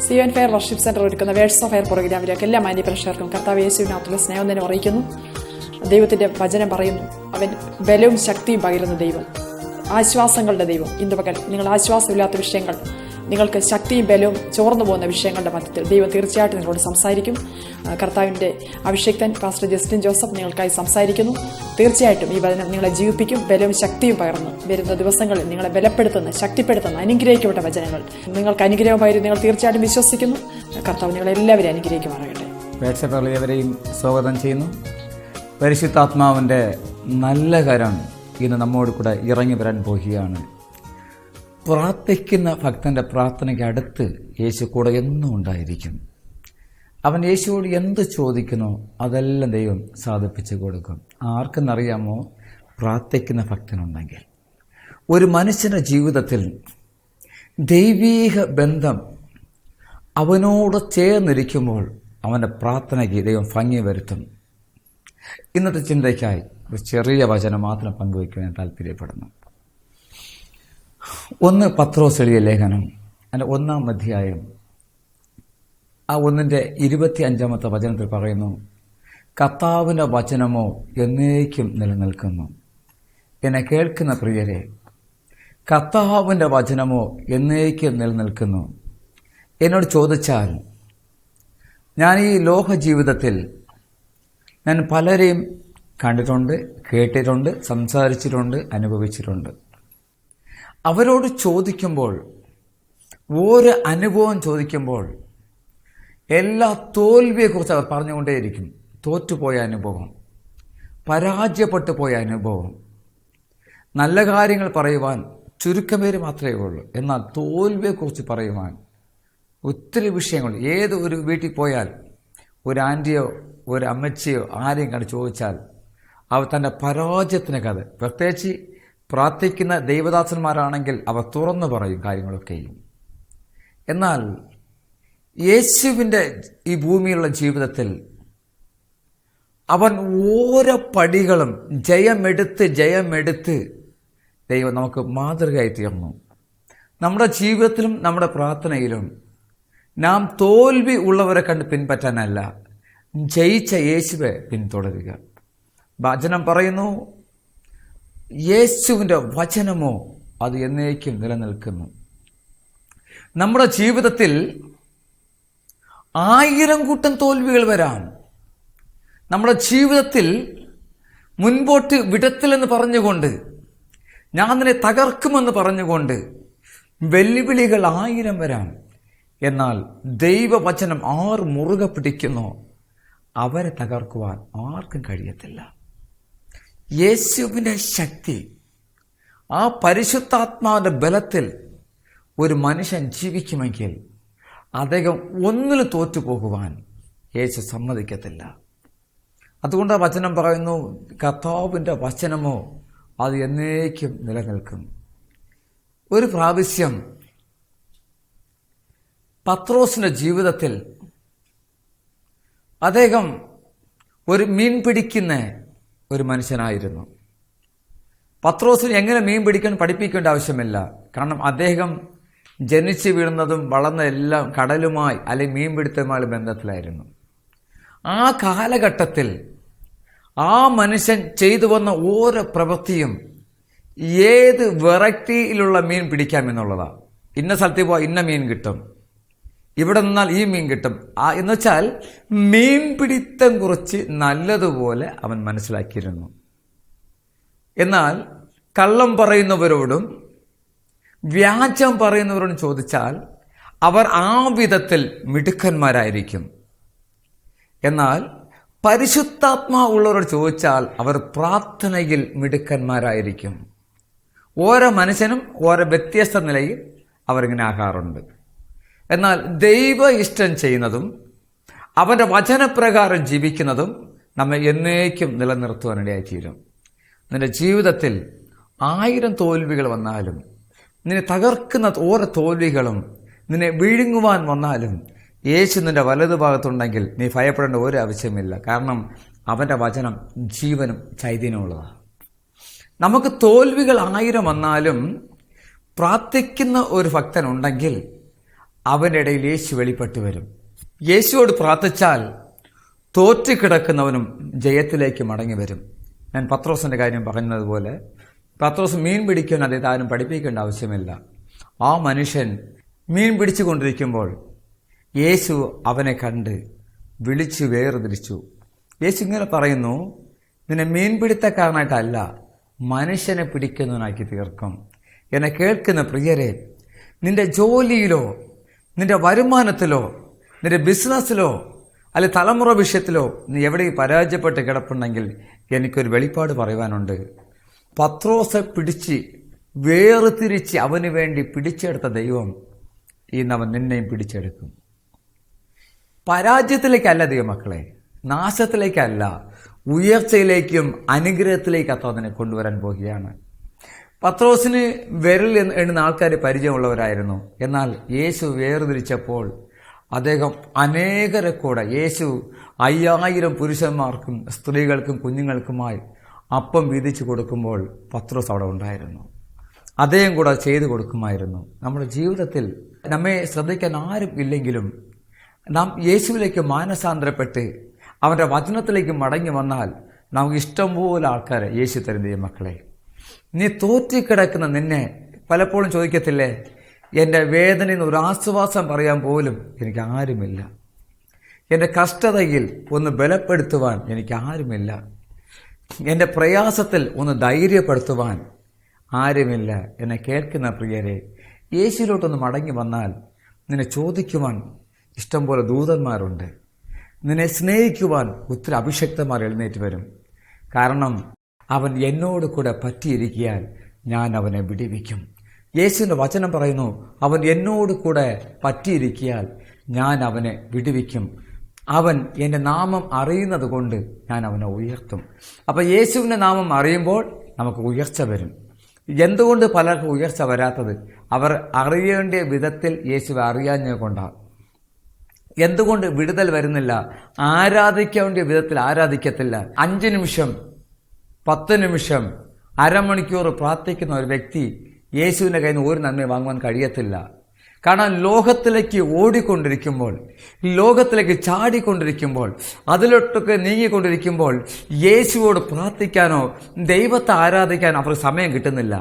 Zion fair worship centre ഒരുക്കുന്ന verse of fair പ്രോഗ്രാമിലേക്ക് എല്ലാ മാന്യപ്രേക്ഷകർക്കും കർത്താവ് യേശുവിനകത്തുള്ള സ്നേഹം തന്നെ അറിയിക്കുന്നു. ദൈവത്തിന്റെ വചനം പറയുന്നു, അവൻ ബലവും ശക്തിയും പകരുന്ന ദൈവം, ആശ്വാസങ്ങളുടെ ദൈവം. ഇന്ന് പകൽ നിങ്ങൾ ആശ്വാസമില്ലാത്ത വിഷയങ്ങൾ, നിങ്ങൾക്ക് ശക്തിയും ബലവും ചോർന്നു പോകുന്ന വിഷയങ്ങളുടെ മധ്യത്തിൽ ദൈവം തീർച്ചയായിട്ടും നിങ്ങളോട് സംസാരിക്കും. കർത്താവിൻ്റെ അഭിഷേക്തൻ പാസ്റ്റർ ജസ്റ്റിൻ ജോസഫ് നിങ്ങൾക്കായി സംസാരിക്കുന്നു. തീർച്ചയായിട്ടും ഈ വചനം നിങ്ങളെ ജീവിപ്പിക്കും, ബലവും ശക്തിയും പകർന്നു വരുന്ന ദിവസങ്ങളിൽ നിങ്ങളെ ബലപ്പെടുത്തുന്ന, ശക്തിപ്പെടുത്തുന്ന, അനുഗ്രഹിക്കപ്പെട്ട വചനങ്ങൾ നിങ്ങൾക്ക് അനുഗ്രഹമായി നിങ്ങൾ തീർച്ചയായിട്ടും വിശ്വസിക്കുന്നു. കർത്താവ് നിങ്ങളെല്ലാവരും അനുഗ്രഹിക്കുമാറാകട്ടെ. വേഴ്സപ്പുള്ളവരെയും സ്വാഗതം ചെയ്യുന്നു. പരിശുദ്ധാത്മാവിൻ്റെ നല്ല കരം ഇന്ന് നമ്മോട് കൂടെ ഇറങ്ങി വരാൻ പോവുകയാണ്. പ്രാർത്ഥിക്കുന്ന ഭക്തന്റെ പ്രാർത്ഥനയ്ക്ക് അടുത്ത് യേശു കൂടെ എന്നും ഉണ്ടായിരിക്കും. അവൻ യേശുവോട് എന്ത് ചോദിക്കുന്നോ അതെല്ലാം ദൈവം സാധിപ്പിച്ചു കൊടുക്കും. ആർക്കെന്നറിയാമോ? പ്രാർത്ഥിക്കുന്ന ഭക്തനുണ്ടെങ്കിൽ. ഒരു മനുഷ്യന്റെ ജീവിതത്തിൽ ദൈവീക ബന്ധം അവനോട് ചേർന്നിരിക്കുമ്പോൾ അവൻ്റെ പ്രാർത്ഥനയ്ക്ക് ദൈവം ഭംഗി വരുത്തും. ഇന്നത്തെ ചിന്തയ്ക്കായി ഒരു ചെറിയ വചനം മാത്രം പങ്കുവയ്ക്കാൻ താല്പര്യപ്പെടുന്നു. 1 പത്രോസ് എഴുതിയ ലേഖനം, അതിൻ്റെ 1-ാം അധ്യായം, ആ 1-ന്റെ 25-ാമത്തെ വചനത്തിൽ പറയുന്നു, കർത്താവിൻ്റെ വചനമോ എന്നേക്കും നിലനിൽക്കുന്നു. എന്നെ കേൾക്കുന്ന പ്രിയരെ, കർത്താവിൻ്റെ വചനമോ എന്നേക്കും നിലനിൽക്കുന്നു. എന്നോട് ചോദിച്ചാൽ, ഞാൻ ഈ ലോക ജീവിതത്തിൽ ഞാൻ പലരെയും കണ്ടിട്ടുണ്ട്, കേട്ടിട്ടുണ്ട്, സംസാരിച്ചിട്ടുണ്ട്, അനുഭവിച്ചിട്ടുണ്ട്. അവരോട് ചോദിക്കുമ്പോൾ, ഓരോ അനുഭവം ചോദിക്കുമ്പോൾ എല്ലാ തോൽവിയെക്കുറിച്ച് അവർ പറഞ്ഞുകൊണ്ടേയിരിക്കും. തോറ്റുപോയ അനുഭവം, പരാജയപ്പെട്ടു പോയ അനുഭവം. നല്ല കാര്യങ്ങൾ പറയുവാൻ ചുരുക്കം പേര് മാത്രമേ ഉള്ളൂ. എന്നാൽ തോൽവിയെക്കുറിച്ച് പറയുവാൻ ഒത്തിരി വിഷയങ്ങൾ. ഏത് ഒരു വീട്ടിൽ പോയാൽ ഒരു ആൻറ്റിയോ ഒരു അമ്മച്ചിയോ ആരെയും കണ്ട് ചോദിച്ചാൽ അവർ തൻ്റെ പരാജയത്തിന് കഥ, പ്രത്യേകിച്ച് പ്രാർത്ഥിക്കുന്ന ദൈവദാസന്മാരാണെങ്കിൽ അവർ തുറന്നു പറയും കാര്യങ്ങളൊക്കെയും. എന്നാൽ യേശുവിൻ്റെ ഈ ഭൂമിയിലുള്ള ജീവിതത്തിൽ അവൻ ഓരോ പടികളും ജയമെടുത്ത് ദൈവം നമുക്ക് മാതൃകയായി തീർന്നു. നമ്മുടെ ജീവിതത്തിലും നമ്മുടെ പ്രാർത്ഥനയിലും നാം തോൽവി ഉള്ളവരെ കണ്ട് പിൻപറ്റാനല്ല, ജയിച്ച യേശുവെ പിന്തുടരുക. വചനം പറയുന്നു, യേശുവിൻ്റെ വചനമോ അത് എന്നേക്കും നിലനിൽക്കുന്നു. നമ്മുടെ ജീവിതത്തിൽ 1000 കൂട്ടം തോൽവികൾ വരാം. നമ്മുടെ ജീവിതത്തിൽ മുൻപോട്ട് വിടത്തില്ലെന്ന് പറഞ്ഞുകൊണ്ട്, ഞാൻ അതിനെ തകർക്കുമെന്ന് പറഞ്ഞുകൊണ്ട് വെല്ലുവിളികൾ 1000 വരാം. എന്നാൽ ദൈവവചനം ആർ മുറുകെ പിടിക്കുന്നോ അവരെ തകർക്കുവാൻ ആർക്കും കഴിയത്തില്ല. യേശുവിൻ്റെ ശക്തി, ആ പരിശുദ്ധാത്മാവിൻ്റെ ബലത്തിൽ ഒരു മനുഷ്യൻ ജീവിക്കുമെങ്കിൽ അദ്ദേഹം ഒന്നിലും തോറ്റുപോകുവാൻ യേശു സമ്മതിക്കത്തില്ല. അതുകൊണ്ട് ആ വചനം പറയുന്നു, കർത്താവിൻ്റെ വചനമോ അത് എന്നേക്കും നിലനിൽക്കും. ഒരു പ്രാവശ്യം പത്രോസിന്റെ ജീവിതത്തിൽ അദ്ദേഹം ഒരു മീൻ പിടിക്കുന്ന ഒരു മനുഷ്യനായിരുന്നു. പത്രോസിന് എങ്ങനെ മീൻ പിടിക്കാൻ പഠിപ്പിക്കേണ്ട ആവശ്യമില്ല. കാരണം അദ്ദേഹം ജനിച്ചു വീഴുന്നതും വളർന്ന എല്ലാം കടലുമായി അല്ലെങ്കിൽ മീൻപിടുത്തവുമായി ബന്ധത്തിലായിരുന്നു. ആ കാലഘട്ടത്തിൽ ആ മനുഷ്യൻ ചെയ്തു വന്ന ഓരോ പ്രവൃത്തിയും ഏത് വെറൈറ്റിയിലുള്ള മീൻ പിടിക്കാമെന്നുള്ളതാണ്. ഇന്ന സ്ഥലത്ത് പോയാൽ ഇന്ന മീൻ കിട്ടും, ഇവിടെ നിന്നാൽ ഈ മീൻ കിട്ടും. എന്നുവെച്ചാൽ മീൻപിടുത്തം കുറിച്ച് നല്ലതുപോലെ അവൻ മനസ്സിലാക്കിയിരുന്നു. എന്നാൽ കള്ളം പറയുന്നവരോടും വ്യാജം പറയുന്നവരോടും ചോദിച്ചാൽ അവർ ആ വിധത്തിൽ മിടുക്കന്മാരായിരിക്കും. എന്നാൽ പരിശുദ്ധാത്മാവുള്ളവരോട് ചോദിച്ചാൽ അവർ പ്രാർത്ഥനയിൽ മിടുക്കന്മാരായിരിക്കും. ഓരോ മനുഷ്യനും ഓരോ വ്യത്യസ്ത നിലയിൽ അവരിങ്ങനെ ആകാറുണ്ട്. എന്നാൽ ദൈവ ഇഷ്ടം ചെയ്യുന്നതും അവൻ്റെ വചനപ്രകാരം ജീവിക്കുന്നതും നമ്മെ എന്നേക്കും നിലനിർത്തുവാനിടയായിത്തീരും. നിന്റെ ജീവിതത്തിൽ 1000 തോൽവികൾ വന്നാലും, നിന്നെ തകർക്കുന്ന ഓരോ തോൽവികളും നിന്നെ വിഴുങ്ങുവാൻ വന്നാലും, യേശു നിന്റെ വലതുഭാഗത്തുണ്ടെങ്കിൽ നീ ഭയപ്പെടേണ്ട ഒരു ആവശ്യമില്ല. കാരണം അവൻ്റെ വചനം ജീവനും ചൈതന്യമുള്ളതാണ്. നമുക്ക് തോൽവികൾ 1000 വന്നാലും പ്രാർത്ഥിക്കുന്ന ഒരു ഭക്തനുണ്ടെങ്കിൽ അവൻ്റെ ഇടയിൽ യേശു വെളിപ്പെട്ടു വരും. യേശുവോട് പ്രാർത്ഥിച്ചാൽ തോറ്റുകിടക്കുന്നവനും ജയത്തിലേക്ക് മടങ്ങി വരും. ഞാൻ പത്രോസിൻ്റെ കാര്യം പറഞ്ഞതുപോലെ പത്രോസ് മീൻ പിടിക്കാൻ അദ്ദേഹത്തെ ആരും പഠിപ്പിക്കേണ്ട ആവശ്യമില്ല. ആ മനുഷ്യൻ മീൻ പിടിച്ചുകൊണ്ടിരിക്കുമ്പോൾ യേശു അവനെ കണ്ട് വിളിച്ചു വേർതിരിച്ചു. യേശു ഇങ്ങനെ പറയുന്നു, നിന്നെ മീൻപിടുത്തക്കാരനായിട്ടല്ല മനുഷ്യനെ പിടിക്കുന്നവനാക്കി തീർക്കും. എന്നെ കേൾക്കുന്ന പ്രിയരെ, നിന്റെ ജോലിയിലോ നിന്റെ വരുമാനത്തിലോ നിന്റെ ബിസിനസ്സിലോ അല്ലെ തലമുറ വിഷയത്തിലോ നീ എവിടെ പരാജയപ്പെട്ട് കിടപ്പുണ്ടെങ്കിൽ എനിക്കൊരു വെളിപ്പാട് പറയുവാനുണ്ട്. പത്രോസെ പിടിച്ച് വേർതിരിച്ച് അവന് വേണ്ടി പിടിച്ചെടുത്ത ദൈവം ഇന്നവൻ നിന്നെയും പിടിച്ചെടുക്കും. പരാജയത്തിലേക്കല്ല ദൈവമക്കളെ, നാശത്തിലേക്കല്ല, ഉയർച്ചയിലേക്കും അനുഗ്രഹത്തിലേക്കും അതിനെ കൊണ്ടുവരാൻ പോകുകയാണ്. പത്രോസിന് വിരൽ എണ്ണുന്ന ആൾക്കാർ പരിചയമുള്ളവരായിരുന്നു. എന്നാൽ യേശു വേർതിരിച്ചപ്പോൾ അദ്ദേഹം അനേകരെ കൂടെ, യേശു 5000 പുരുഷന്മാർക്കും സ്ത്രീകൾക്കും കുഞ്ഞുങ്ങൾക്കുമായി അപ്പം വീതിച്ചു കൊടുക്കുമ്പോൾ പത്രോസ് അവിടെ ഉണ്ടായിരുന്നു. അദ്ദേഹം കൂടെ ചെയ്തു കൊടുക്കുമായിരുന്നു. നമ്മുടെ ജീവിതത്തിൽ നമ്മെ ശ്രദ്ധിക്കാൻ ആരും ഇല്ലെങ്കിലും നാം യേശുവിലേക്ക് മാനസാന്തരപ്പെട്ട് അവൻ്റെ വചനത്തിലേക്ക് മടങ്ങി വന്നാൽ നമുക്ക് ഇഷ്ടംപോലെ ആൾക്കാരെ യേശു തരുന്ന മക്കളെ. നീ തോറ്റിക്കിടക്കുന്ന നിന്നെ പലപ്പോഴും ചോദിക്കത്തില്ലേ, എൻ്റെ വേദനയിൽ നിന്ന് ഒരു ആശ്വാസം പറയാൻ പോലും എനിക്ക് ആരുമില്ല, എൻ്റെ കഷ്ടതയിൽ ഒന്ന് ബലപ്പെടുത്തുവാൻ എനിക്ക് ആരുമില്ല, എൻ്റെ പ്രയാസത്തിൽ ഒന്ന് ധൈര്യപ്പെടുത്തുവാൻ ആരുമില്ല. എന്നെ കേൾക്കുന്ന പ്രിയരെ, യേശുവിലോട്ടൊന്ന് മടങ്ങി വന്നാൽ നിന്നെ ചോദിക്കുവാൻ ഇഷ്ടംപോലെ ദൂതന്മാരുണ്ട്. നിന്നെ സ്നേഹിക്കുവാൻ ഒത്തിരി അഭിഷക്തന്മാർ എഴുന്നേറ്റ് വരും. കാരണം അവൻ എന്നോട് കൂടെ പറ്റിയിരിക്കാൻ ഞാൻ അവനെ വിടുവിക്കും. യേശുവിൻ്റെ വചനം പറയുന്നു, അവൻ എന്നോട് കൂടെ പറ്റിയിരിക്കാൻ ഞാൻ അവനെ വിടുവിക്കും. അവൻ എൻ്റെ നാമം അറിയുന്നത് കൊണ്ട് ഞാൻ അവനെ ഉയർത്തും. അപ്പം യേശുവിൻ്റെ നാമം അറിയുമ്പോൾ നമുക്ക് ഉയർച്ച വരും. എന്തുകൊണ്ട് പലർക്കും ഉയർച്ച വരാത്തത്? അവർ അറിയേണ്ട വിധത്തിൽ യേശുവെ അറിയാഞ്ഞത് കൊണ്ടാണ്. എന്തുകൊണ്ട് വിടുതൽ വരുന്നില്ല? ആരാധിക്കേണ്ട വിധത്തിൽ ആരാധിക്കത്തില്ല. 5 നിമിഷം 10 നിമിഷം അരമണിക്കൂർ പ്രാർത്ഥിക്കുന്ന ഒരു വ്യക്തി യേശുവിൻ്റെ കയ്യിൽ നിന്ന് ഒരു നന്മ വാങ്ങുവാൻ കഴിയത്തില്ല. കാരണം ലോകത്തിലേക്ക് ഓടിക്കൊണ്ടിരിക്കുമ്പോൾ, ലോകത്തിലേക്ക് ചാടിക്കൊണ്ടിരിക്കുമ്പോൾ, അതിലോട്ടൊക്കെ നീങ്ങിക്കൊണ്ടിരിക്കുമ്പോൾ യേശുവോട് പ്രാർത്ഥിക്കാനോ ദൈവത്തെ ആരാധിക്കാനോ അവർക്ക് സമയം കിട്ടുന്നില്ല.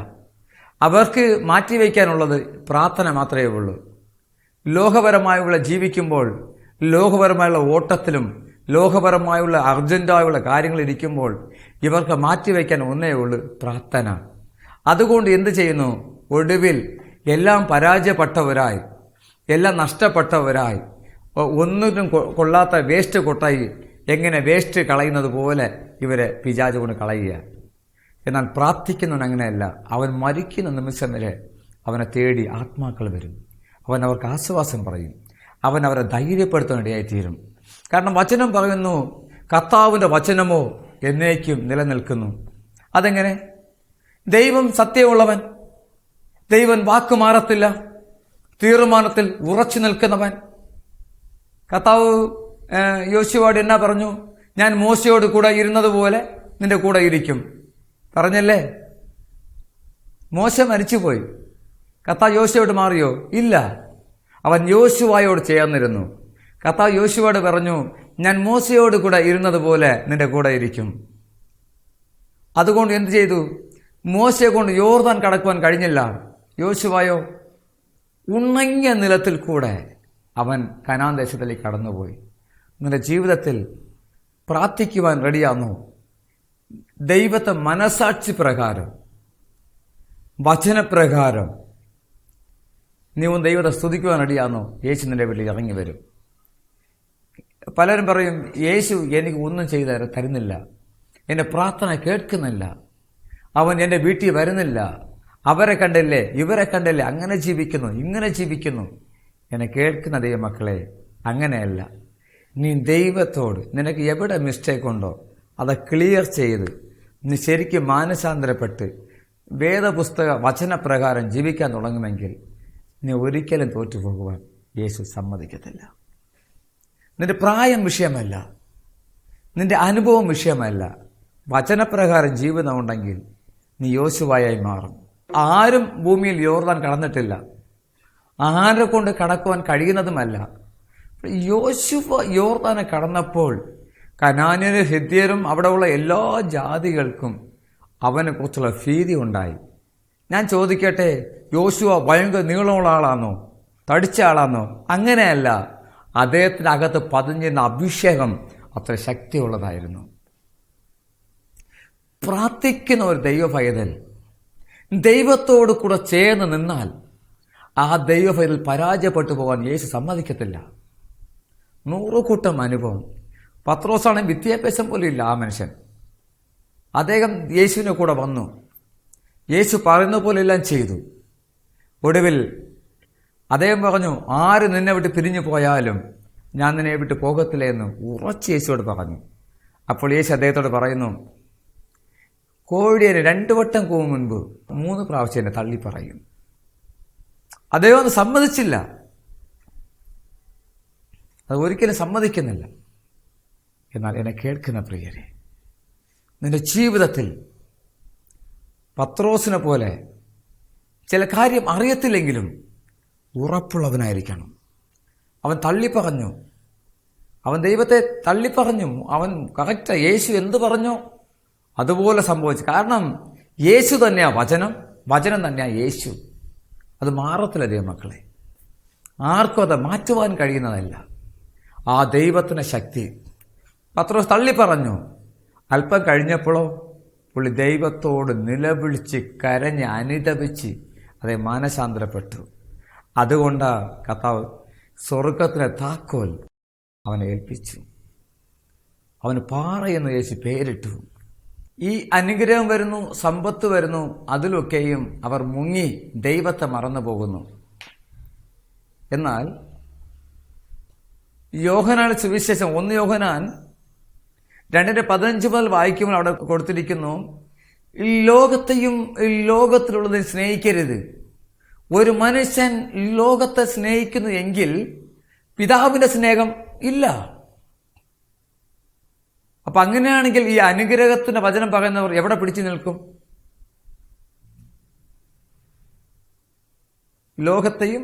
അവർക്ക് മാറ്റിവെക്കാനുള്ളത് പ്രാർത്ഥന മാത്രമേ ഉള്ളൂ. ലോകപരമായുള്ള ജീവിക്കുമ്പോൾ, ലോകപരമായുള്ള ഓട്ടത്തിലും ലോകപരമായുള്ള അർജന്റായുള്ള കാര്യങ്ങളിരിക്കുമ്പോൾ ഇവർക്ക് മാറ്റിവെക്കാൻ ഒന്നേ ഉള്ളൂ, പ്രാർത്ഥന. അതുകൊണ്ട് എന്ത് ചെയ്യുന്നു? ഒടുവിൽ എല്ലാം പരാജയപ്പെട്ടവരായി, എല്ലാം നഷ്ടപ്പെട്ടവരായി, ഒന്നിനും കൊള്ളാത്ത വേസ്റ്റ് കൊട്ടായി എങ്ങനെ വേസ്റ്റ് കളയുന്നത് പോലെ ഇവരെ പിശാച് കൊണ്ട് കളയുക. എന്നാൽ പ്രാർത്ഥിക്കുന്നവൻ അങ്ങനെയല്ല. അവൻ മരിക്കുന്ന നിമിഷം വരെ അവനെ തേടി ആത്മാക്കൾ വരും. അവൻ അവർക്ക് ആശ്വാസം പറയും. അവൻ അവരെ ധൈര്യപ്പെടുത്താൻ ഇടയായിത്തീരും. കാരണം വചനം പറയുന്നു, കർത്താവിൻ്റെ വചനമോ എന്നേക്കും നിലനിൽക്കുന്നു. അതെങ്ങനെ? ദൈവം സത്യമുള്ളവൻ, ദൈവം വാക്ക് മാറത്തില്ല, തീരുമാനത്തിൽ ഉറച്ചു നിൽക്കുന്നവൻ. കർത്താവ് യോശുവയോട് എന്നാ പറഞ്ഞു? ഞാൻ മോശയോട് കൂടെ ഇരുന്നതുപോലെ നിന്റെ കൂടെ ഇരിക്കും പറഞ്ഞല്ലേ? മോശ മരിച്ചുപോയി. കർത്താവ് യോശുവയോട് മാറിയോ? ഇല്ല. അവൻ യോശുവയോട് ചേർന്നിരുന്നു. കർത്താവ് യോശുവയോട് പറഞ്ഞു, ഞാൻ മോശയോട് കൂടെ ഇരുന്നതുപോലെ നിന്റെ കൂടെ ഇരിക്കും. അതുകൊണ്ട് എന്ത് ചെയ്തു? മോശയെ കൊണ്ട് യോർദാൻ കടക്കുവാൻ കഴിഞ്ഞില്ല. യോശുവയോ ഉണങ്ങിയ നിലത്തിൽ കൂടെ അവൻ കനാൻ ദേശത്തിലേക്ക് കടന്നുപോയി. നിന്റെ ജീവിതത്തിൽ പ്രാർത്ഥിക്കുവാൻ റെഡിയാണോ? ദൈവത്തെ മനസാക്ഷി പ്രകാരം, വചനപ്രകാരം നീ ദൈവത്തെ സ്തുതിക്കുവാൻ റെഡിയാണോ? യേശു നിന്റെ വീട്ടിൽ ഇറങ്ങി വരും. പലരും പറയും, യേശു എനിക്ക് ഒന്നും ചെയ്ത് തരുന്നില്ല, എൻ്റെ പ്രാർത്ഥന കേൾക്കുന്നില്ല, അവൻ എൻ്റെ വീട്ടിൽ വരുന്നില്ല, അവരെ കണ്ടില്ലേ, ഇവരെ കണ്ടില്ലേ, അങ്ങനെ ജീവിക്കുന്നു, ഇങ്ങനെ ജീവിക്കുന്നു. എന്നെ കേൾക്കുന്ന ദൈവമക്കളെ, അങ്ങനെയല്ല. നീ ദൈവത്തോട് നിനക്ക് എവിടെ മിസ്റ്റേക്ക് ഉണ്ടോ അത് ക്ലിയർ ചെയ്ത് നീ ശരിക്കും മാനസാന്തരപ്പെട്ട് വേദപുസ്തക വചനപ്രകാരം ജീവിക്കാൻ തുടങ്ങുമെങ്കിൽ നീ ഒരിക്കലും തോറ്റുപോകുവാൻ യേശു സമ്മതിക്കത്തില്ല. നിന്റെ പ്രായം വിഷയമല്ല, നിന്റെ അനുഭവം വിഷയമല്ല. വചനപ്രകാരം ജീവിതം ഉണ്ടെങ്കിൽ നീ യോശുവയായി മാറും. ആരും ഭൂമിയിൽ യോർദാൻ കടന്നിട്ടില്ല, ആരെ കൊണ്ട് കടക്കുവാൻ കഴിയുന്നതുമല്ല. യോശുവ യോർദാനെ കടന്നപ്പോൾ കനാന്യരും ഹിത്യരും അവിടെയുള്ള എല്ലാ ജാതികൾക്കും അവനെ കുറിച്ചുള്ള ഭീതി ഉണ്ടായി. ഞാൻ ചോദിക്കട്ടെ, യോശുവ ഭയങ്കര നീളമുള്ള ആളാണോ, തടിച്ച ആളാണോ? അങ്ങനെയല്ല. അദ്ദേഹത്തിനകത്ത് പതിഞ്ഞിരുന്ന അഭിഷേകം അത്ര ശക്തിയുള്ളതായിരുന്നു. പ്രാർത്ഥിക്കുന്ന ഒരു ദൈവഭയതൽ ദൈവത്തോട് കൂടെ ചേർന്ന് നിന്നാൽ ആ ദൈവഭയത്തിൽ പരാജയപ്പെട്ടു പോകാൻ യേശു സമ്മതിക്കത്തില്ല. 100 കൂട്ടം അനുഭവം. പത്രോസാണെങ്കിൽ വിദ്യാഭ്യാസം പോലും ഇല്ല ആ മനുഷ്യൻ. അദ്ദേഹം യേശുവിനെ കൂടെ വന്നു. യേശു പറയുന്ന പോലെ എല്ലാം ചെയ്തു. ഒടുവിൽ അദ്ദേഹം പറഞ്ഞു, ആര് നിന്നെ വിട്ട് പിരിഞ്ഞു പോയാലും ഞാൻ നിന്നെ വിട്ട് പോകത്തില്ല എന്ന് ഉറച്ച് യേശുവോട് പറഞ്ഞു. അപ്പോൾ യേശു അദ്ദേഹത്തോട് പറയുന്നു, കോഴിയെ 2 വട്ടം കൂവും മുൻപ് 3 പ്രാവശ്യം എന്നെ തള്ളി പറയും. അദ്ദേഹം ഒന്നും സമ്മതിച്ചില്ല. അത് ഒരിക്കലും സമ്മതിക്കുന്നില്ല. എന്നാൽ എന്നെ കേൾക്കുന്ന പ്രിയരെ, നിന്റെ ജീവിതത്തിൽ പത്രോസിനെ പോലെ ചില കാര്യം അറിയത്തില്ലെങ്കിലും ഉറപ്പുള്ളവനായിരിക്കണം. അവൻ തള്ളിപ്പറഞ്ഞു, അവൻ ദൈവത്തെ തള്ളിപ്പറഞ്ഞു. അവൻ കറക്റ്റ് യേശു എന്ത് പറഞ്ഞോ അതുപോലെ സംഭവിച്ചു. കാരണം യേശു തന്നെയാ വചനം, വചനം തന്നെയാ യേശു. അത് മാറത്തില്ല ദൈവമക്കളെ. ആർക്കും അത് മാറ്റുവാൻ കഴിയുന്നതല്ല. ആ ദൈവത്തിൻ്റെ ശക്തി. പത്രോസ് തള്ളിപ്പറഞ്ഞു. അല്പം കഴിഞ്ഞപ്പോഴോ പുള്ളി ദൈവത്തോട് നിലവിളിച്ച് കരഞ്ഞ് അനുതപിച്ച് അതേ മാനസാന്തരപ്പെട്ടു. അതുകൊണ്ട് കർത്താവ് സ്വർഗത്തിലെ താക്കോൽ അവനെ ഏൽപ്പിച്ചു. അവന് പാറയെന്ന് യേശു പേരിട്ടു. ഈ അനുഗ്രഹം വരുന്നു, സമ്പത്ത് വരുന്നു, അതിലൊക്കെയും അവർ മുങ്ങി ദൈവത്തെ മറന്നു പോകുന്നു. എന്നാൽ യോഹന്നാൻ സുവിശേഷം 1 യോഹന്നാൻ 2:15 മുതൽ വായിക്കുമ്പോൾ അവിടെ കൊടുത്തിരിക്കുന്നു, ഈ ലോകത്തെയും ഈ ലോകത്തിലുള്ളതിനെ സ്നേഹിക്കരുത്. ഒരു മനുഷ്യൻ ലോകത്തെ സ്നേഹിക്കുന്നു എങ്കിൽ പിതാവിന്റെ സ്നേഹം ഇല്ല. അപ്പൊ അങ്ങനെയാണെങ്കിൽ ഈ അനുഗ്രഹത്തിന്റെ വചനം പറയുന്നവർ എവിടെ പിടിച്ചു നിൽക്കും? ലോകത്തെയും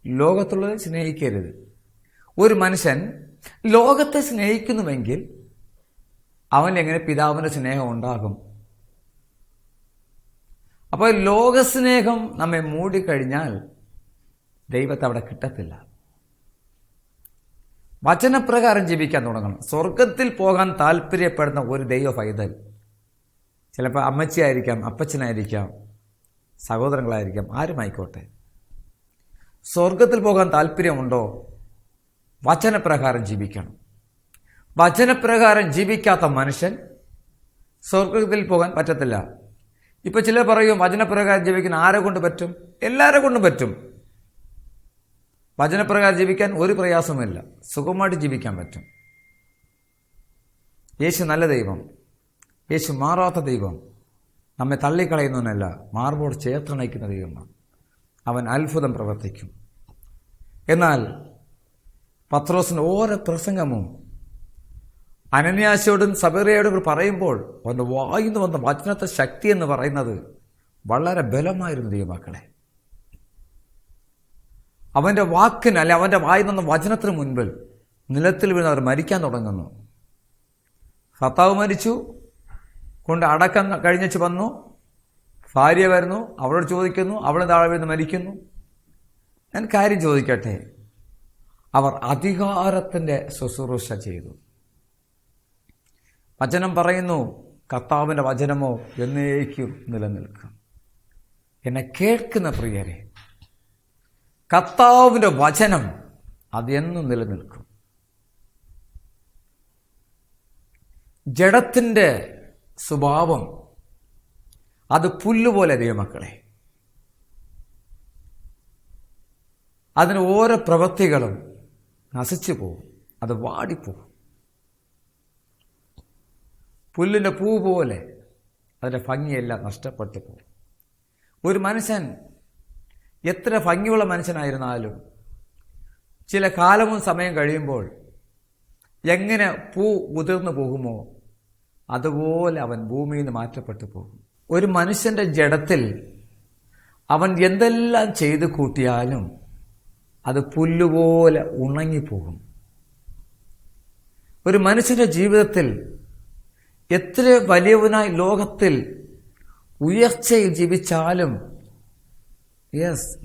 ലോകത്തുള്ളതിനെ സ്നേഹിക്കരുത്. ഒരു മനുഷ്യൻ ലോകത്തെ സ്നേഹിക്കുന്നുവെങ്കിൽ അവൻ എങ്ങനെ പിതാവിന്റെ സ്നേഹം ഉണ്ടാകും? അപ്പോൾ ലോകസ്നേഹം നമ്മെ മൂടിക്കഴിഞ്ഞാൽ ദൈവത്തെ അവിടെ കിട്ടത്തില്ല. വചനപ്രകാരം ജീവിക്കാൻ തുടങ്ങണം. സ്വർഗത്തിൽ പോകാൻ താല്പര്യപ്പെടുന്ന ഒരു ദൈവ പൈതൽ, ചിലപ്പോൾ അമ്മച്ചിയായിരിക്കാം, അപ്പച്ചനായിരിക്കാം, സഹോദരങ്ങളായിരിക്കാം, ആരുമായിക്കോട്ടെ, സ്വർഗത്തിൽ പോകാൻ താല്പര്യമുണ്ടോ? വചനപ്രകാരം ജീവിക്കണം. വചനപ്രകാരം ജീവിക്കാത്ത മനുഷ്യൻ സ്വർഗത്തിൽ പോകാൻ പറ്റത്തില്ല. ഇപ്പൊ ചിലർ പറയും വചനപ്രകാരം ജീവിക്കാൻ ആരെ കൊണ്ട് പറ്റും? എല്ലാരെ കൊണ്ടും പറ്റും. വചനപ്രകാരം ജീവിക്കാൻ ഒരു പ്രയാസമില്ല, സുഖമായിട്ട് ജീവിക്കാൻ പറ്റും. യേശു നല്ല ദൈവം, യേശു മാറാത്ത ദൈവം, നമ്മെ തള്ളിക്കളയുന്നവനല്ല, മാർബോട് ചേർത്തണയ്ക്കുന്ന ദൈവമാണ്. അവൻ അത്ഭുതം പ്രവർത്തിക്കും. എന്നാൽ പത്രോസിന് ഓരോ പ്രസംഗവും അനന്യാസയോടും സബേറയോടും പറയുമ്പോൾ അവൻ്റെ വായിന്ന് വന്ന വചനത്തെ ശക്തി എന്ന് പറയുന്നത് വളരെ ബലമായിരുന്നു ദൈവമക്കളെ. അവൻ്റെ വാക്കിന് അല്ലെ അവൻ്റെ വായിൽ നിന്ന് വചനത്തിന് മുൻപിൽ നിലത്തിൽ വീണ് അവർ മരിക്കാൻ തുടങ്ങുന്നു. ഭർത്താവ് മരിച്ചു, കൊണ്ട് അടക്കം കഴിഞ്ഞിച്ച് വന്നു, ഭാര്യ വരുന്നു, അവളോട് ചോദിക്കുന്നു, അവളെ താഴെ വീണ് മരിക്കുന്നു. ഞാൻ കാര്യം ചോദിക്കട്ടെ, അവർ അധികാരത്തിൻ്റെ ശുശ്രൂഷ ചെയ്തു. വചനം പറയുന്നു, കർത്താവിൻ്റെ വചനമോ എന്നേക്കും നിലനിൽക്കും. എന്നെ കേൾക്കുന്ന പ്രിയരെ, കർത്താവിൻ്റെ വചനം അതെന്നും നിലനിൽക്കും. ജഡത്തിൻ്റെ സ്വഭാവം അത് പുല്ലുപോലെ ദൈവമക്കളെ. അതിന് ഓരോ പ്രവൃത്തികളും നശിച്ചു പോകും, അത് വാടിപ്പോകും. പുല്ലിൻ്റെ പൂ പോലെ അതിൻ്റെ ഭംഗിയെല്ലാം നഷ്ടപ്പെട്ടു പോകും. ഒരു മനുഷ്യൻ എത്ര ഭംഗിയുള്ള മനുഷ്യനായിരുന്നാലും ചില കാലവും സമയം കഴിയുമ്പോൾ എങ്ങനെ പൂ ഉതിർന്നു പോകുമോ അതുപോലെ അവൻ ഭൂമിയിൽ നിന്ന് മാറ്റപ്പെട്ടു പോകും. ഒരു മനുഷ്യൻ്റെ ജഡത്തിൽ അവൻ എന്തെല്ലാം ചെയ്തു കൂട്ടിയാലും അത് പുല്ലുപോലെ ഉണങ്ങിപ്പോകും. ഒരു മനുഷ്യന്റെ ജീവിതത്തിൽ എത്ര വലിയവനായി ലോകത്തിൽ ഉയർച്ചയിൽ ജീവിച്ചാലും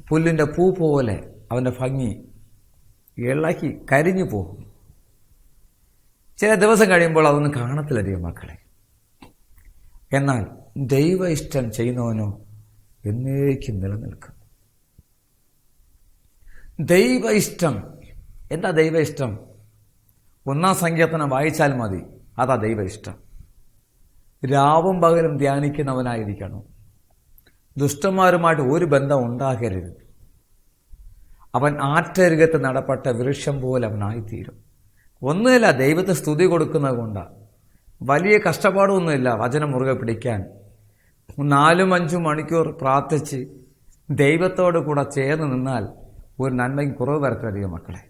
പുല്ലിന്റെ പൂ പോലെ അവന്റെ ഭംഗി ഇളകി കരിഞ്ഞു പോകും. ചില ദിവസം കഴിയുമ്പോൾ അതൊന്നും കാണത്തിലധികം മക്കളെ. എന്നാൽ ദൈവ ഇഷ്ടം ചെയ്യുന്നവനോ എന്നേക്കും നിലനിൽക്കും. ദൈവ ഇഷ്ടം എന്താ? ദൈവ ഇഷ്ടം 1 സങ്കീർത്തനം വായിച്ചാൽ മതി. അതാ ദൈവ ഇഷ്ടം. രാവും പകലും ധ്യാനിക്കുന്നവനായിരിക്കണം. ദുഷ്ടന്മാരുമായിട്ട് ഒരു ബന്ധം ഉണ്ടാകരുത്. അവൻ ആറ്റരുകത്ത് നടപ്പെട്ട വൃക്ഷം പോലെ അവനായിത്തീരും. ഒന്നുമില്ല, ദൈവത്തെ സ്തുതി കൊടുക്കുന്നത് കൊണ്ടാണ്. വലിയ കഷ്ടപ്പാടൊന്നുമില്ല വചനം മുറുകെ പിടിക്കാൻ. 4-5 മണിക്കൂർ പ്രാർത്ഥിച്ച് ദൈവത്തോട് കൂടെ ചേർന്ന് നിന്നാൽ ഒരു നന്മയും കുറവ് വരത്തിലധികം മക്കളെ.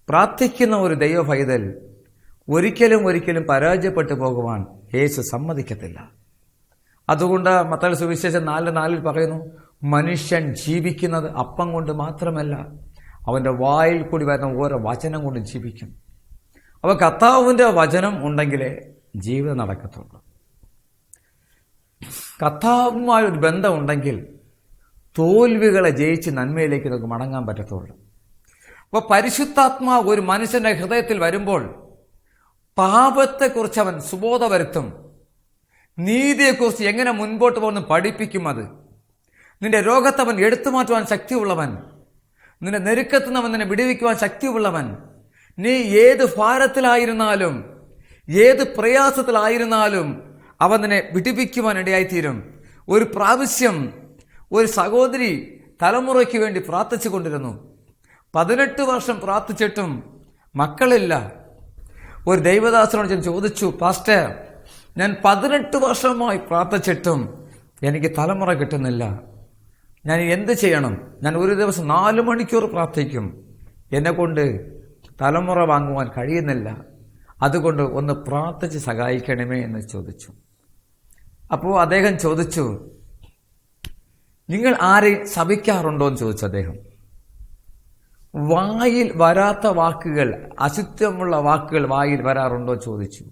പ്രാർത്ഥിക്കുന്ന ഒരു ദൈവ പൈതൽ ഒരിക്കലും പരാജയപ്പെട്ടു പോകുവാൻ യേശു സമ്മതിക്കത്തില്ല. അതുകൊണ്ട് മത്തായി സുവിശേഷം 4:4 പറയുന്നു, മനുഷ്യൻ ജീവിക്കുന്നത് അപ്പം കൊണ്ട് മാത്രമല്ല, അവന്റെ വായിൽ കൂടി വരുന്ന ഓരോ വചനം കൊണ്ട് ജീവിക്കും. അപ്പോൾ കർത്താവിന്റെ വചനം ഉണ്ടെങ്കിലേ ജീവിതം നടക്കത്തുള്ളൂ. കർത്താവുമായി ഒരു ബന്ധം ഉണ്ടെങ്കിൽ തോൽവികളെ ജയിച്ച് നന്മയിലേക്ക് നമുക്ക് മടങ്ങാൻ പറ്റത്തുള്ളൂ. അപ്പോൾ പരിശുദ്ധാത്മാവ് ഒരു മനുഷ്യന്റെ ഹൃദയത്തിൽ വരുമ്പോൾ പാപത്തെക്കുറിച്ച് അവൻ സുബോധ വരുത്തും. നീതിയെക്കുറിച്ച് എങ്ങനെ മുൻപോട്ട് പോകുന്നു പഠിപ്പിക്കും. അത് നിന്റെ രോഗത്തെ അവൻ എടുത്തു മാറ്റുവാൻ ശക്തിയുള്ളവൻ. നിന്റെ നെരുക്കത്തിൽ നിന്ന് അവൻ നിന്നെ വിടുവിക്കുവാൻ ശക്തിയുള്ളവൻ. നീ ഏത് ഭാരത്തിലായിരുന്നാലും ഏത് പ്രയാസത്തിലായിരുന്നാലും അവൻ നിന്നെ വിടുവിക്കുവാൻ ഇടയായിത്തീരും. ഒരു പ്രാവശ്യം ഒരു സഹോദരി തലമുറയ്ക്ക് വേണ്ടി പ്രാർത്ഥിച്ചു കൊണ്ടിരുന്നു. 18 വർഷം പ്രാർത്ഥിച്ചിട്ടും മക്കളില്ല. ഒരു ദൈവദാസനോട് ഞാൻ ചോദിച്ചു, പാസ്റ്റർ, ഞാൻ 18 വർഷമായി പ്രാർത്ഥിച്ചിട്ടും എനിക്ക് തലമുറ കിട്ടുന്നില്ല, ഞാൻ എന്ത് ചെയ്യണം? ഞാൻ ഒരു ദിവസം 4 മണിക്കൂർ പ്രാർത്ഥിക്കും, എന്നെ കൊണ്ട് തലമുറ വാങ്ങുവാൻ കഴിയുന്നില്ല, അതുകൊണ്ട് ഒന്ന് പ്രാർത്ഥിച്ച് സഹായിക്കണമേ എന്ന് ചോദിച്ചു. അപ്പോൾ അദ്ദേഹം ചോദിച്ചു, നിങ്ങൾ ആരെയും ശപിക്കാറുണ്ടോ എന്ന് ചോദിച്ചു. അദ്ദേഹം വായിൽ വരാത്ത വാക്കുകൾ, അശുദ്ധമുള്ള വാക്കുകൾ വായിൽ വരാറുണ്ടോ ചോദിച്ചു.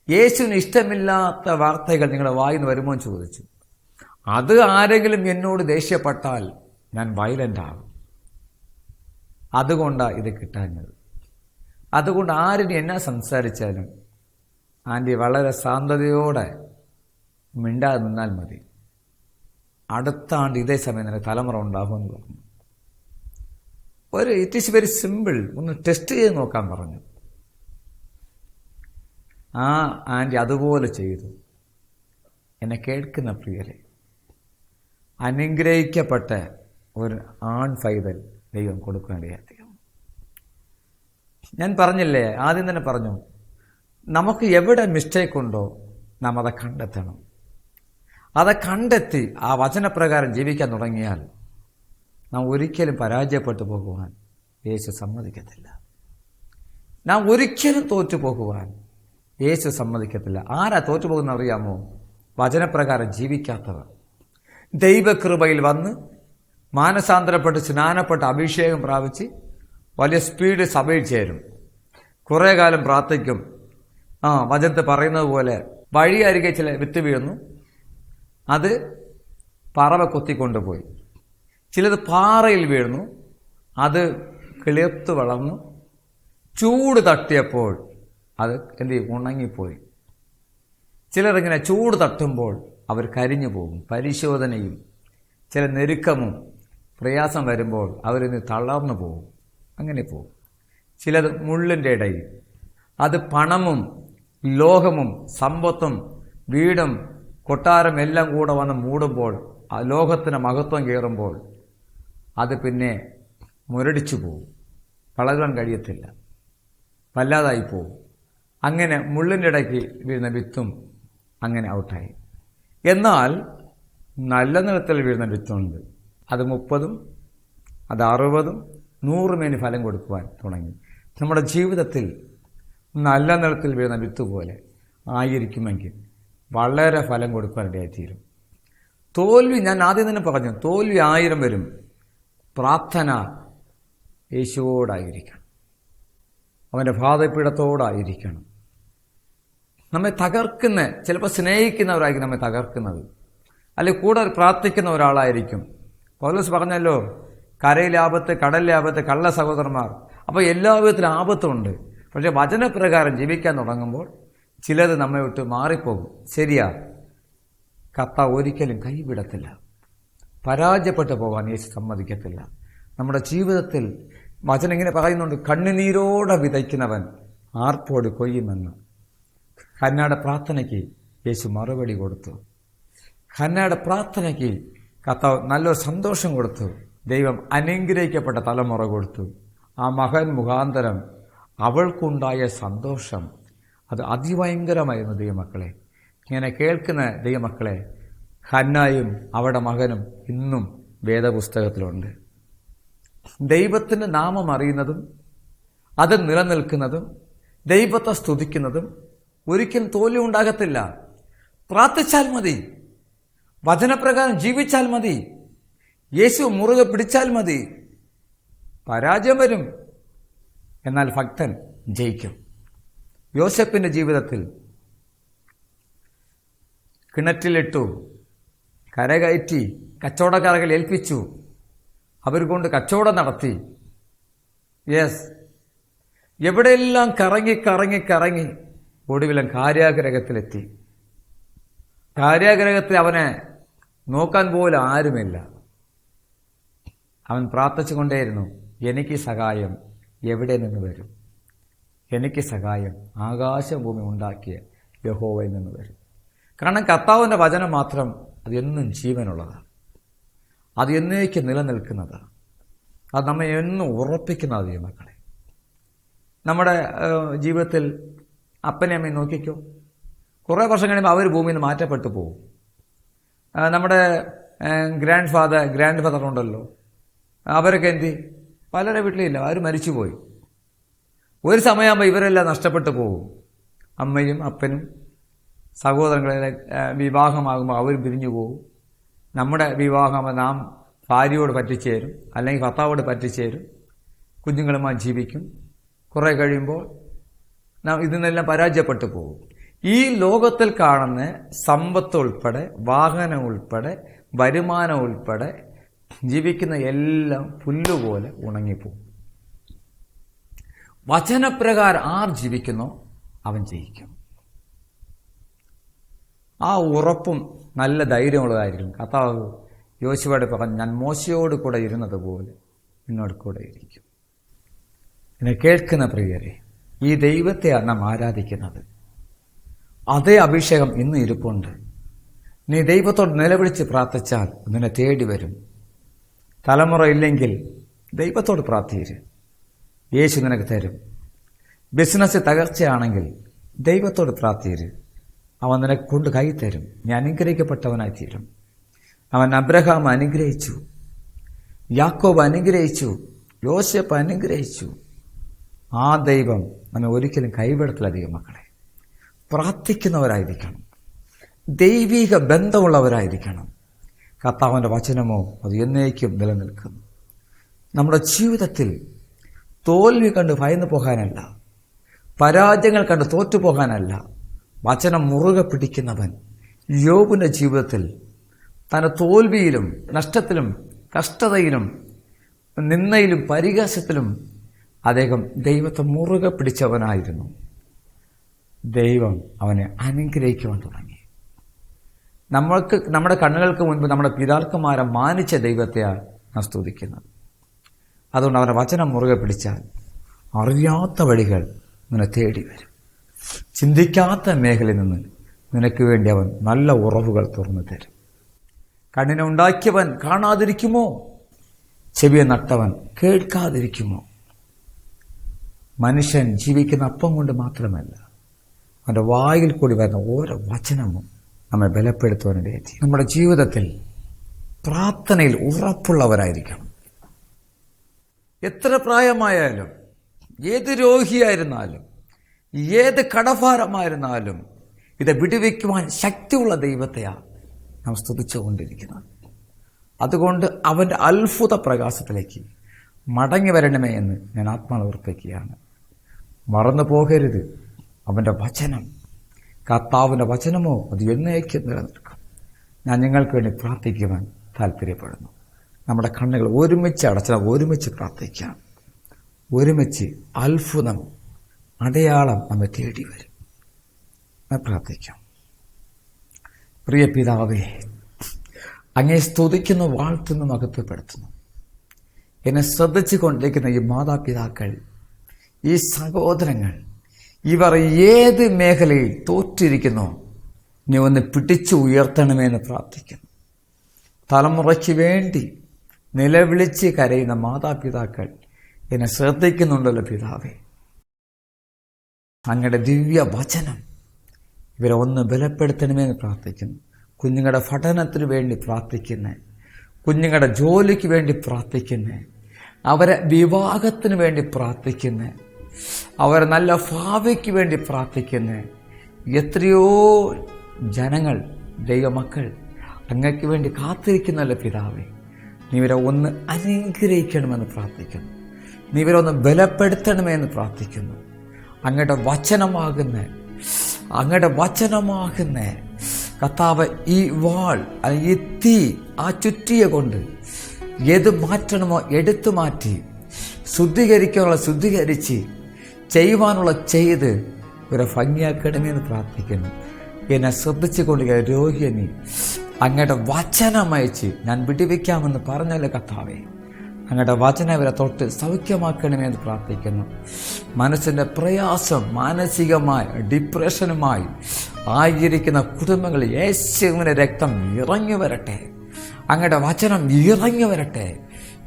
യേശുവിന് ഇഷ്ടമില്ലാത്ത വാർത്തകൾ നിങ്ങളുടെ വായിൽ നിന്ന് വരുമോ എന്ന് ചോദിച്ചു. അത് ആരെങ്കിലും എന്നോട് ദേഷ്യപ്പെട്ടാൽ ഞാൻ വയലന്റ് ആകും, അതുകൊണ്ടാണ് ഇത് കിട്ടാഞ്ഞത്. അതുകൊണ്ട് ആരും എന്നെ സംസാരിച്ചാലും ആൻറ്റി വളരെ ശാന്തതയോടെ മിണ്ടാതെ നിന്നാൽ മതി, അടുത്ത ആണ്ട് ഇതേ സമയം തന്നെ തലമുറ ഉണ്ടാകുമെന്ന് പറഞ്ഞു. ഇറ്റ് ഈസ് വെരി സിമ്പിൾ, ഒന്ന് ടെസ്റ്റ് ചെയ്ത് നോക്കാൻ പറഞ്ഞു. ആ ആൻറ്റി അതുപോലെ ചെയ്തു. എന്നെ കേൾക്കുന്ന പ്രിയരെ, അനുഗ്രഹിക്കപ്പെട്ട ഒരു ആൺ പൈതൽ ദൈവം കൊടുക്കേണ്ടതായി. ഞാൻ പറഞ്ഞില്ലേ, ആദ്യം തന്നെ പറഞ്ഞു, നമുക്ക് എവിടെ മിസ്റ്റേക്ക് ഉണ്ടോ നാം അത് കണ്ടെത്തണം. അത് കണ്ടെത്തി ആ വചനപ്രകാരം ജീവിക്കാൻ തുടങ്ങിയാൽ നാം ഒരിക്കലും പരാജയപ്പെട്ടു പോകുവാൻ യേശു സമ്മതിക്കത്തില്ല. നാം ഒരിക്കലും തോറ്റു പോകുവാൻ യേശു സമ്മതിക്കത്തില്ല. ആരാ തോറ്റുപോകുന്ന അറിയാമോ? വചനപ്രകാരം ജീവിക്കാത്തവർ. ദൈവകൃപയിൽ വന്ന് മാനസാന്തരപ്പെട്ട് സ്നാനപ്പെട്ട് അഭിഷേകം പ്രാപിച്ച് വലിയ സ്പീഡ് സഭയിൽ ചേരും, കുറേ കാലം പ്രാർത്ഥിക്കും. വചനത്തിൽ പറയുന്നത് പോലെ വഴിയരികെ ചില വിത്ത് വീഴുന്നു, അത് പറവ കൊത്തിക്കൊണ്ടുപോയി. ചിലത് പാറയിൽ വീഴുന്നു, അത് കിളിർത്ത് വളർന്നു. ചൂട് തട്ടിയപ്പോൾ അത് എന്ത് ചെയ്യും? ഉണങ്ങിപ്പോയി. ചിലരിങ്ങനെ ചൂട് തട്ടുമ്പോൾ അവർ കരിഞ്ഞു പോകും. പരിശോധനയും ചില നെരുക്കമും പ്രയാസം വരുമ്പോൾ അവരിന്ന് തളർന്നു പോകും. അങ്ങനെ പോകും. ചിലത് മുള്ളിൻ്റെ ഇടയിൽ, അത് പണമും ലോകമും സമ്പത്തും വീടും കൊട്ടാരം എല്ലാം കൂടെ വന്ന് മൂടുമ്പോൾ, ആ ലോകത്തിന് മഹത്വം കയറുമ്പോൾ അത് പിന്നെ മുരടിച്ചു പോകും, വളരാൻ കഴിയത്തില്ല, വല്ലാതായി പോകും. അങ്ങനെ മുള്ളിൻ്റെ ഇടയ്ക്ക് വീഴുന്ന വിത്തും അങ്ങനെ ഔട്ടായി. എന്നാൽ നല്ല നിലത്തിൽ വീഴുന്ന വിത്തുണ്ട്, അത് 30, അത് 60, 100 മേനി ഫലം കൊടുക്കുവാൻ തുടങ്ങി. നമ്മുടെ ജീവിതത്തിൽ നല്ല നിലത്തിൽ വീഴുന്ന വിത്ത് പോലെ ആയിരിക്കുമെങ്കിൽ വളരെ ഫലം കൊടുക്കാൻ ഇടയായിത്തീരും. തോൽവി, ഞാൻ ആദ്യം തന്നെ പറഞ്ഞു, തോൽവി 1000 വരും, പ്രാർത്ഥന യേശുവോടായിരിക്കണം, അവൻ്റെ പാദപീഠത്തോടായിരിക്കണം. നമ്മെ തകർക്കുന്ന, ചിലപ്പോൾ സ്നേഹിക്കുന്നവരായിരിക്കും നമ്മെ തകർക്കുന്നത്, അല്ലെങ്കിൽ കൂടെ പ്രാർത്ഥിക്കുന്ന ഒരാളായിരിക്കും. പൗലോസ് പറഞ്ഞല്ലോ, കരയിലെ ആപത്ത്, കടലിലെ ആപത്ത്, കള്ള സഹോദരന്മാർ. അപ്പോൾ എല്ലാ വിധത്തിലും ആപത്തുണ്ട്. പക്ഷെ വചനപ്രകാരം ജീവിക്കാൻ തുടങ്ങുമ്പോൾ ചിലത് നമ്മെ വിട്ട് മാറിപ്പോകും. ശരിയാ, കർത്താവ് ഒരിക്കലും കൈവിടത്തില്ല. പരാജയപ്പെട്ടു പോകാൻ യേശു സമ്മതിക്കത്തില്ല. നമ്മുടെ ജീവിതത്തിൽ വചനം ഇങ്ങനെ പറയുന്നുണ്ട്, കണ്ണുനീരോടെ വിതയ്ക്കുന്നവൻ ആർപ്പോട് കൊയ്യുമെന്ന്. ഹന്നയുടെ പ്രാർത്ഥനയ്ക്ക് യേശു മറുപടി കൊടുത്തു. ഹന്നയുടെ പ്രാർത്ഥനയ്ക്ക് കർത്താവ് നല്ലൊരു സന്തോഷം കൊടുത്തു. ദൈവം അനുഗ്രഹിക്കപ്പെട്ട തലമുറ കൊടുത്തു. ആ മകൻ മുഖാന്തരം അവൾക്കുണ്ടായ സന്തോഷം അത് അതിഭയങ്കരമായിരുന്നു. ദൈവമക്കളെ, ഇങ്ങനെ കേൾക്കുന്ന ദൈവമക്കളെ, ഹന്നായും അവരുടെ മകനും ഇന്നും വേദപുസ്തകത്തിലുണ്ട്. ദൈവത്തിൻ്റെ നാമം അറിയുന്നതും അത് നിലനിൽക്കുന്നതും ദൈവത്തെ സ്തുതിക്കുന്നതും ഒരിക്കലും തോൽവി ഉണ്ടാകത്തില്ല. പ്രാർത്ഥിച്ചാൽ മതി, വചനപ്രകാരം ജീവിച്ചാൽ മതി, യേശു മുറുകെ പിടിച്ചാൽ മതി. പരാജയം വരും, എന്നാൽ ഭക്തൻ ജയിക്കും. യോസേപ്പിന്റെ ജീവിതത്തിൽ കിണറ്റിലിട്ടു, കരകയറ്റി, കച്ചവടക്കാരെ ഏൽപ്പിച്ചു, അവർ കൊണ്ട് കച്ചവടം നടത്തി. യെസ്, എവിടെയെല്ലാം കറങ്ങി കറങ്ങി കറങ്ങി ഒടുവിലും കാരാഗൃഹത്തിലെത്തി. കാരാഗൃഹത്തിൽ അവനെ നോക്കാൻ പോലും ആരുമില്ല. അവൻ പ്രാർത്ഥിച്ചുകൊണ്ടേയിരുന്നു, എനിക്ക് സഹായം എവിടെ നിന്ന് വരും? എനിക്ക് സഹായം ആകാശഭൂമി ഉണ്ടാക്കിയ യഹോവയിൽ നിന്ന് വരും. കാരണം കർത്താവിൻ്റെ വചനം മാത്രം അത് എന്നും ജീവനുള്ളതാണ്, അത് എന്നേക്ക് നിലനിൽക്കുന്നതാണ്, അത് നമ്മെ എന്നും ഉറപ്പിക്കുന്നതാണ്. മക്കളെ, നമ്മുടെ ജീവിതത്തിൽ അപ്പനെ അമ്മയും നോക്കിക്കോ, കുറേ വർഷം കഴിയുമ്പോൾ അവർ ഭൂമിയിൽ നിന്ന് മാറ്റപ്പെട്ടു പോകും. നമ്മുടെ ഗ്രാൻഡ് ഫാദർ ഉണ്ടല്ലോ, അവരൊക്കെ എന്തി പലരെ വീട്ടിലില്ല, അവർ മരിച്ചുപോയി. ഒരു സമയമാകുമ്പോൾ ഇവരെല്ലാം നഷ്ടപ്പെട്ടു പോകും. അമ്മയും അപ്പനും സഹോദരങ്ങളെ വിവാഹമാകുമ്പോൾ അവർ പിരിഞ്ഞു പോകും. നമ്മുടെ വിവാഹമാകുമ്പോൾ നാം ഭാര്യയോട് പറ്റിച്ചേരും, അല്ലെങ്കിൽ ഭർത്താവോട് പറ്റിച്ചേരും, കുഞ്ഞുങ്ങളുമായി ജീവിക്കും. കുറേ കഴിയുമ്പോൾ നാം ഇതിനെല്ലാം പരാജയപ്പെട്ടു പോകും. ഈ ലോകത്തിൽ കാണുന്ന സമ്പത്ത് ഉൾപ്പെടെ, വാഹനം ഉൾപ്പെടെ, വരുമാനം ഉൾപ്പെടെ ജീവിക്കുന്ന എല്ലാം പുല്ലുപോലെ ഉണങ്ങിപ്പോകും. വചനപ്രകാരം ആർ ജീവിക്കുന്നോ അവൻ ജയിക്കും. ആ ഉറപ്പും നല്ല ധൈര്യമുള്ളതായിരിക്കും. കർത്താവ് യോശുവയോട് പറഞ്ഞു, ഞാൻ മോശയോട് കൂടെ ഇരുന്നത് പോലെ നിന്നോട് കൂടെ ഇരിക്കും. എന്നെ കേൾക്കുന്ന പ്രിയരെ, ഈ ദൈവത്തെയാണ് നാം ആരാധിക്കുന്നത്. അതേ അഭിഷേകം ഇന്ന് ഇരിപ്പുണ്ട്. നീ ദൈവത്തോട് നിലവിളിച്ച് പ്രാർത്ഥിച്ചാൽ നിന്നെ തേടി വരും. തലമുറ ഇല്ലെങ്കിൽ ദൈവത്തോട് പ്രാർത്ഥിച്ച് യേശു നിനക്ക് തരും. ബിസിനസ് തകർച്ചയാണെങ്കിൽ ദൈവത്തോട് പ്രാർത്ഥിച്ച് അവൻ നിനക്ക് കൊണ്ട് കൈ തരും. നീ അനുഗ്രഹിക്കപ്പെട്ടവനായി തീരും. അവൻ അബ്രഹാം അനുഗ്രഹിച്ചു, യാക്കോബ് അനുഗ്രഹിച്ചു, യോസേപ്പ് അനുഗ്രഹിച്ചു. ആ ദൈവം നമ്മെ ഒരിക്കലും കൈവിടത്തിലധികം. മക്കളെ, പ്രാർത്ഥിക്കുന്നവരായിരിക്കണം, ദൈവിക ബന്ധമുള്ളവരായിരിക്കണം. കർത്താവിൻ്റെ വചനമോ അത് എന്നേക്കും നിലനിൽക്കുന്നു. നമ്മുടെ ജീവിതത്തിൽ തോൽവി കണ്ട് ഭയന്നു പോകാനല്ല, പരാജയങ്ങൾ കണ്ട് തോറ്റുപോകാനല്ല, വചനം മുറുകെ പിടിക്കുന്നവൻ യോബിൻ്റെ ജീവിതത്തിൽ തൻ്റെ തോൽവിയിലും നഷ്ടത്തിലും കഷ്ടതയിലും നിന്ദയിലും പരിഹാസത്തിലും അദ്ദേഹം ദൈവത്തെ മുറുകെ പിടിച്ചവനായിരുന്നു. ദൈവം അവനെ അനുഗ്രഹിക്കുവാൻ തുടങ്ങി. നമ്മുടെ കണ്ണുകൾക്ക് മുൻപ് നമ്മുടെ പിതാക്കന്മാരെ മാനിച്ച ദൈവത്തെയാണ് നാം സ്തുതിക്കുന്നത്. അതുകൊണ്ട് അവൻ്റെ വചനം മുറുകെ പിടിച്ചാൽ അറിയാത്ത വഴികൾ നിന്നെ തേടി വരും. ചിന്തിക്കാത്ത മേഖലയിൽ നിന്ന് നിനക്ക് വേണ്ടി അവൻ നല്ല ഉറവുകൾ തുറന്നു തരും. കണ്ണിനെ ഉണ്ടാക്കിയവൻ കാണാതിരിക്കുമോ? ചെവിയെ നട്ടവൻ കേൾക്കാതിരിക്കുമോ? മനുഷ്യൻ ജീവിക്കുന്ന അപ്പം കൊണ്ട് മാത്രമല്ല, അവൻ്റെ വായിൽ കൂടി വരുന്ന ഓരോ വചനവും നമ്മെ ബലപ്പെടുത്തുവാനിടയെത്തി. നമ്മുടെ ജീവിതത്തിൽ പ്രാർത്ഥനയിൽ ഉറപ്പുള്ളവരായിരിക്കണം. എത്ര പ്രായമായാലും, ഏത് രോഗിയായിരുന്നാലും, ഏത് കടഭാരമായിരുന്നാലും ഇത് വിടുവിക്കുവാൻ ശക്തിയുള്ള ദൈവത്തെയാണ് നാം സ്തുതിച്ചുകൊണ്ടിരിക്കുന്നത്. അതുകൊണ്ട് അവൻ്റെ അത്ഭുത പ്രകാശത്തിലേക്ക് മടങ്ങി വരണമേ എന്ന് ഞാൻ ആത്മാവ് ഓർപ്പിക്കുകയാണ്. മറന്നു പോകരുത് അവൻ്റെ വചനം, കർത്താവിൻ്റെ വചനമോ അത് എന്നേക്കും നിലനിൽക്കും. ഞാൻ നിങ്ങൾക്ക് വേണ്ടി പ്രാർത്ഥിക്കുവാൻ താല്പര്യപ്പെടുന്നു. നമ്മുടെ കണ്ണുകൾ ഒരുമിച്ച് അടച്ചാൽ ഒരുമിച്ച് പ്രാർത്ഥിക്കാം. ഒരുമിച്ച് അത്ഭുതം, അടയാളം നമ്മെ തേടി വരും. പ്രാർത്ഥിക്കാം. പ്രിയ പിതാവേ, അങ്ങേ സ്തുതിക്കുന്നു, വാഴ്ത്തുന്നു, മഹത്വപ്പെടുത്തുന്നു. എന്നെ ശ്രദ്ധിച്ചു കൊണ്ടിരിക്കുന്ന ഈ മാതാപിതാക്കൾ, ഈ സഹോദരങ്ങൾ, ഇവർ ഏത് മേഖലയിൽ തോറ്റിരിക്കുന്നോ നീ ഒന്ന് പിടിച്ചു ഉയർത്തണമെന്ന് പ്രാർത്ഥിക്കുന്നു. തലമുറയ്ക്ക് വേണ്ടി നിലവിളിച്ച് കരയുന്ന മാതാപിതാക്കൾ എന്നെ ശ്രദ്ധിക്കുന്നുണ്ടല്ലോ പിതാവേ. അങ്ങയുടെ ദിവ്യ വചനം ഇവരെ ഒന്ന് ബലപ്പെടുത്തണമെന്ന് പ്രാർത്ഥിക്കുന്നു. കുഞ്ഞുങ്ങളുടെ പഠനത്തിന് വേണ്ടി പ്രാർത്ഥിക്കുന്നേ, കുഞ്ഞുങ്ങളുടെ ജോലിക്ക് വേണ്ടി പ്രാർത്ഥിക്കുന്നേ, അവരെ വിവാഹത്തിന് വേണ്ടി പ്രാർത്ഥിക്കുന്നേ, അവരെ നല്ല ഭാവിക്ക് വേണ്ടി പ്രാർത്ഥിക്കുന്നേ. എത്രയോ ജനങ്ങൾ, ദൈവമക്കൾ അങ്ങയ്ക്ക് വേണ്ടി കാത്തിരിക്കുന്നല്ലോ പിതാവേ. നീ ഇവരെ ഒന്ന് അനുഗ്രഹിക്കണമെന്ന് പ്രാർത്ഥിക്കുന്നു. നീ ഇവരെ ഒന്ന് ബലപ്പെടുത്തണമെന്ന് പ്രാർത്ഥിക്കുന്നു. അങ്ങയുടെ വചനമാകുന്ന കർത്താവ്, ഈ വാൾ, ഈ തീ, ആ ചുറ്റിയെ കൊണ്ട് ഏത് മാറ്റണമോ എടുത്തു മാറ്റി, ശുദ്ധീകരിക്കാനുള്ള ശുദ്ധീകരിച്ച്, ചെയ്യുവാനുള്ള ചെയ്ത് ഇവരെ ഭംഗിയാക്കണമെന്ന് പ്രാർത്ഥിക്കുന്നു. എന്നെ ശ്രദ്ധിച്ചുകൊണ്ട് രോഗിയെ നീ അങ്ങയുടെ വചനമയച്ച് ഞാൻ വിടുവിക്കാമെന്ന് പറഞ്ഞല്ലോ കർത്താവേ. അങ്ങയുടെ വചനം ഇവരെ തൊട്ട് സൗഖ്യമാക്കണമെന്ന് പ്രാർത്ഥിക്കുന്നു. മനസ്സിൻ്റെ പ്രയാസം, മാനസികമായി ഡിപ്രഷനുമായി ആയിരിക്കുന്ന കുടുംബങ്ങൾ യേശുവിന്റെ രക്തം ഇറങ്ങി വരട്ടെ, അങ്ങയുടെ വചനം ഇറങ്ങി വരട്ടെ.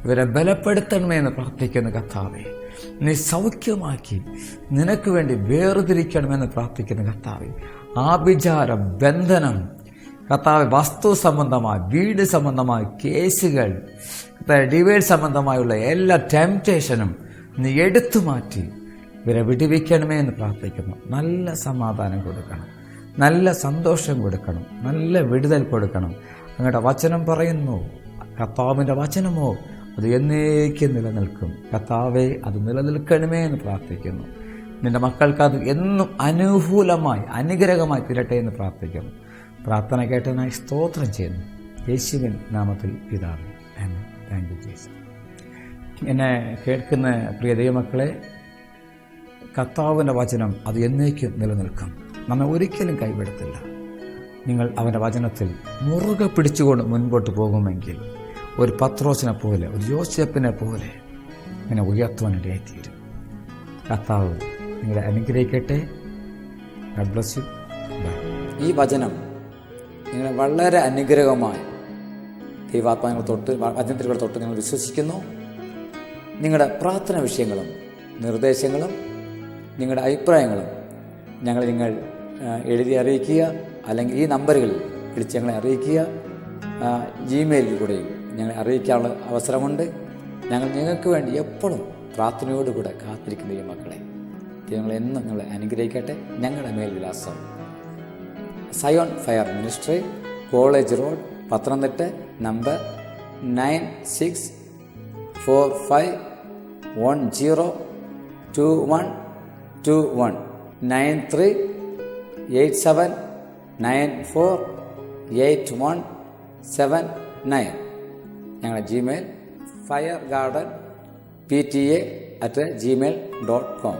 ഇവരെ ബലപ്പെടുത്തണമെന്ന് പ്രാർത്ഥിക്കുന്നു കർത്താവേ. നീ സൗഖ്യമാക്കി നിനക്ക് വേണ്ടി വേർതിരിക്കണമെന്ന് പ്രാർത്ഥിക്കുന്നു കർത്താവേ. ആഭിചാരം, ബന്ധനം കർത്താവ്, വസ്തു സംബന്ധമായ, വീട് സംബന്ധമായ കേസുകൾ, ഡിവൈഡ് സംബന്ധമായുള്ള എല്ലാ ടെംപ്റ്റേഷനും നീ എടുത്തു മാറ്റി ഇവരെ വിടുവിക്കണമേ എന്ന് പ്രാർത്ഥിക്കുന്നു. നല്ല സമാധാനം കൊടുക്കണം, നല്ല സന്തോഷം കൊടുക്കണം, നല്ല വിടുതൽ കൊടുക്കണം. അങ്ങയുടെ വചനം പറയുന്നു, കർത്താവിൻ്റെ വചനമോ അത് എന്നേക്കും നിലനിൽക്കും. കർത്താവെ, അത് നിലനിൽക്കണമേ എന്ന് പ്രാർത്ഥിക്കുന്നു. നിന്റെ മക്കൾക്ക് അത് എന്നും അനുകൂലമായി, അനുഗ്രഹമായി തീരട്ടെ എന്ന് പ്രാർത്ഥിക്കുന്നു. പ്രാർത്ഥന കേട്ടതിനായി സ്തോത്രം ചെയ്യുന്നു. യേശുവിൻ നാമത്തിൽ പിതാവേ, ആമേൻ. Thank you Jesus. എന്നെ കേൾക്കുന്ന പ്രിയ ദൈവമക്കളെ, കർത്താവിൻ്റെ വചനം അത് എന്നേക്കും നിലനിൽക്കും, നമ്മെ ഒരിക്കലും കൈവിടത്തില്ല. നിങ്ങൾ അവൻ്റെ വചനത്തിൽ മുറുകെ പിടിച്ചുകൊണ്ട് മുൻപോട്ട് പോകുമെങ്കിൽ ഒരു പത്രോസിനെ പോലെ, ഒരു യോസേപ്പിനെ പോലെ ഇങ്ങനെ ഉയർത്തുവാനിടയായിത്തീരും. കർത്താവ് നിങ്ങളെ അനുഗ്രഹിക്കട്ടെ. God bless you. ബൈ. ഈ വചനം നിങ്ങളെ വളരെ അനുഗ്രഹമായി ദൈവാത്മാങ്ങൾ തൊട്ട്, വചനത്തിലൂടെ തൊട്ട് നിങ്ങൾ വിശ്വസിക്കുന്നു. നിങ്ങളുടെ പ്രാർത്ഥന വിഷയങ്ങളും നിർദ്ദേശങ്ങളും നിങ്ങളുടെ അഭിപ്രായങ്ങളും നിങ്ങൾ എഴുതി അറിയിക്കുക, അല്ലെങ്കിൽ ഈ നമ്പറുകളിൽ വിളിച്ച് ഞങ്ങളെ അറിയിക്കുക. ജിമെയിലിൽ കൂടെയും ഞങ്ങളെ അറിയിക്കാനുള്ള അവസരമുണ്ട്. ഞങ്ങൾ നിങ്ങൾക്ക് വേണ്ടി എപ്പോഴും പ്രാർത്ഥനയോടുകൂടെ കാത്തിരിക്കുന്ന ഈ മക്കളെ ഞങ്ങളെന്നും നിങ്ങളെ അനുഗ്രഹിക്കട്ടെ. ഞങ്ങളുടെ മേൽവിലാസം Zion fire ministry, college road, Pathanamthitta, number 9645102121 9387948179. ഞങ്ങളുടെ ജിമെയിൽ firegardenpta@gmail.com.